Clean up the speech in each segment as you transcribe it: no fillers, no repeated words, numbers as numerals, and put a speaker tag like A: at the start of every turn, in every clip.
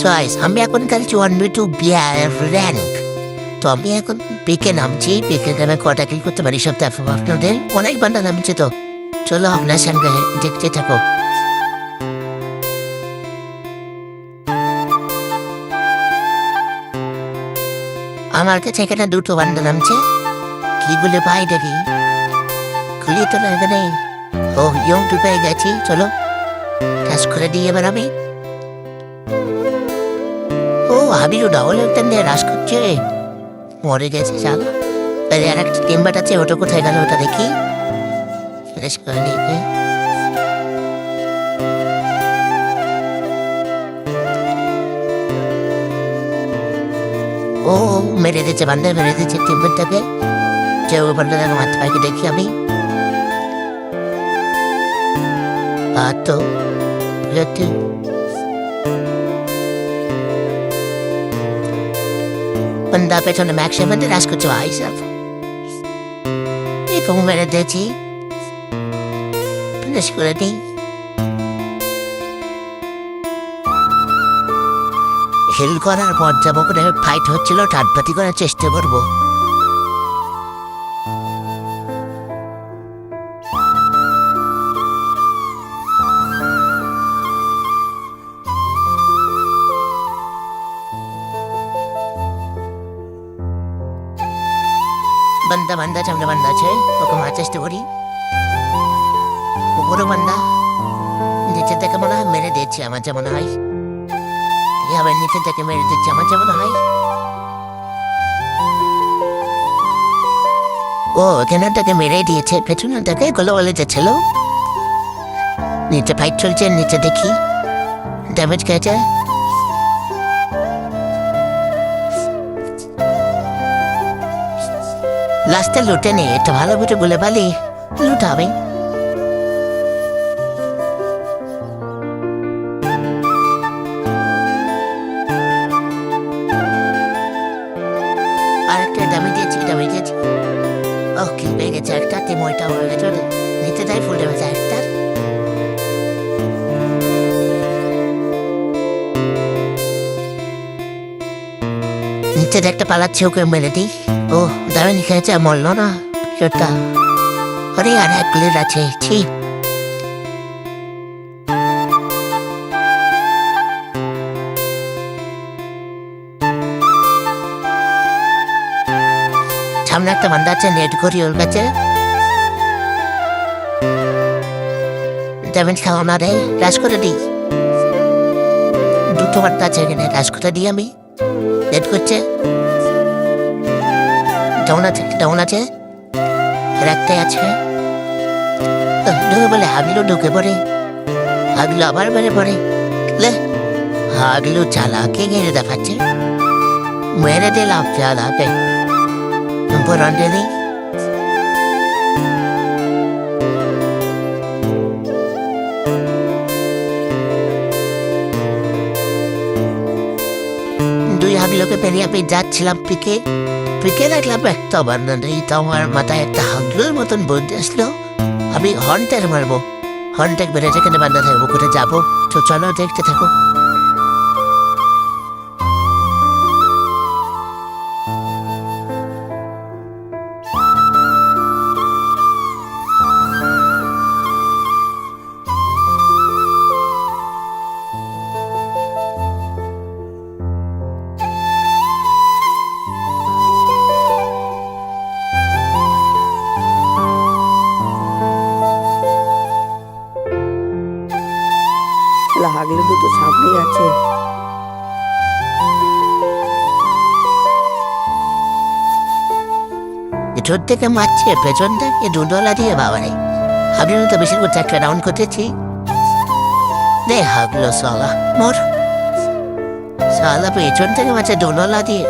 A: Choice আমি এখন খেলছি 1v2 বিয়ার র্যাঙ্ক। তো আমি এখন পিকে নামছি, পিকে নামে কটা কিল করতে পারি সব দেখো আপনাদের। অনেক বান্ডা নামছে, তো চলো আপনার সঙ্গে দেখতে থাকো। আমার কাছে এখানে দুটো বান্ডা নামছে। কি বলে ভাই দেখি, খুলি তো না এখানে। ও ইউটিউবে গেছি, চলো কাজ করে দিই এবার আমি। ও হাবিলু ডাবল একটা নিয়ে রাস করছে, মরে গেছে জানো। আর একটা টেম্বার আছে, ওটা কোথায় গেল ওটা দেখি। ফ্রেশ করে নিই। ও মেরে দিচ্ছে বান্ডা, মেরে দিচ্ছে টেম্বারটাকে। যে ওই বান্ডাটাকে মারতে পারি দেখি আমি। আর তো बंदा पेছনে ম্যাক্সের মধ্যে রাস করছে ভাই সব। এই ফোন মেরে দিয়েছি, ফিনিশ করে দিই। হিল করার পর যাবো, করে ফাইট হচ্ছিল ঠাটবাতি করার চেষ্টা করবো। बंदा बंदा सामने बंदा আছে, ওকে মারার চেষ্টা করি। উপরে বান্দা, নিচে থেকে মনে হয় মেরে দিচ্ছে আমার যা মনে হয়। আবার নিচে থেকে মেরে দিচ্ছে আমার যা মনে হয়। ও এখানে তাকে মেরে দিয়েছে, পেছনে তাকে গলা বলে যাচ্ছিল। নিচে ফাইট চলছে, নিচে দেখি ড্যামেজ খেয়েছে। লাস্টে লুটে নেই, একটা ভালো বুটে বলে পালি লুটাবে। আর একটা দামি দিয়েছি, দামি দিয়েছি। ওকে পেয়ে গেছে একটা, তেমনটা হয়ে গেছে। নিতে দেয় ফুল ড্যামেজ একটা। নিচে একটা পালাচ্ছে, ওকে মেরে দিই। ও দামি খেয়েছে, মরল না সেটা। আরে আর এক প্লেট আছে, ঠিক সামনে একটা বান্দা আছে, নেট করি ওর কাছে। ড্যামেজ খাওয়া না রে, রাশ করে দিই। দুটো বার্তা আছে এখানে, রাশ করে দিই আমি। নেট করছে, ডাউন আছে, ডাউন আছে, রাখতে আছে। ঢুকে বলে হাগলু ঢুকে পড়ে, হাগলু আবার বেড়ে পড়ে। লে হাগলু চালাকে ঘিরে দেখাচ্ছে, মেরে দিলাম চালাকে। রন্ডে নেই, দুই হাগলুকে পেরিয়ে আমি যাচ্ছিলাম পিকে। পিকে রাখলাম একটা বান্না নেই, তো আমার মাথায় একটা হাগলুর মতন বুদ্ধি আসলো, আমি হর্নটেক মারবো। হর্নটেক বেড়ে যেখানে বান্না থাকবো, কোথায় যাবো। তো চলো দেখতে থাকো।
B: হাগলে দুটো সামনেই আছে।
A: পেছন থেকে মারছে, পেছন থেকে দুডলা দিয়ে বাবারে। আমি তো বেশি করে চারটা রাউন্ড করতেছি। দে হাগলো সালা মোর, সালা পেছন থেকে মারছে দুডলা দিয়ে।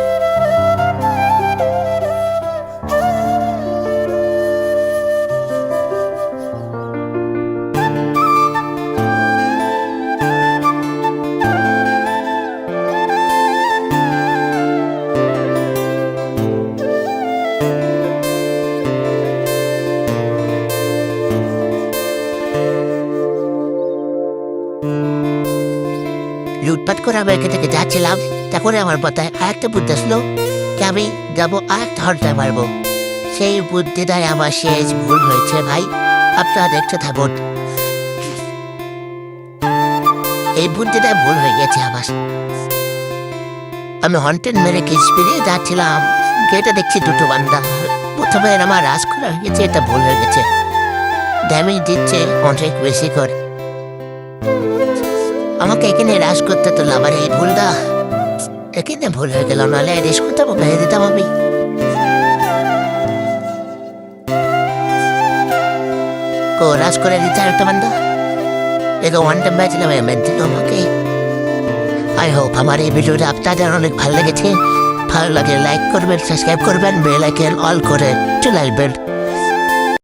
A: লুটপাট করে আমি এখান থেকে যাচ্ছিলাম, তখন আমার মাথায় আরেকটা বুদ্ধি আসলো যে আমি যাবো আরেকটা হর্নটা মারবো। সেই বুদ্ধিটাই আমার শেষ ভুল হয়েছে ভাই, আপনারা দেখতে থাকুন। এই বুদ্ধিটাই ভুল হয়ে গেছে আমার। আমি হন্টেন মেরে কি স্পিডে যাচ্ছিলাম, গেটে দেখছি দুটো বান্দা। প্রথমে আমার রাজ করা হয়ে গেছে, এটা ভুল হয়ে গেছে। ড্যামেজ দিচ্ছে অনেক বেশি করে। আমাকে এখানে রাজ করতে তো আবার এই ভুলটা এখানে ভুল হয়ে গেল, নাহলে রেস করতাম ভেঙে দিতাম আমি। রাজ করে দিতে একটা বান্দা একে ওয়ান টাইম ম্যাচিলাম, ম্যাচ দিল আমাকে। আই হোপ আমার এই ভিডিওটা আপনাদের অনেক ভালো লেগেছে। ভালো লাগে লাইক করবেন, সাবস্ক্রাইব করবেন, বেল আইকন অল করে চলে আসবেন।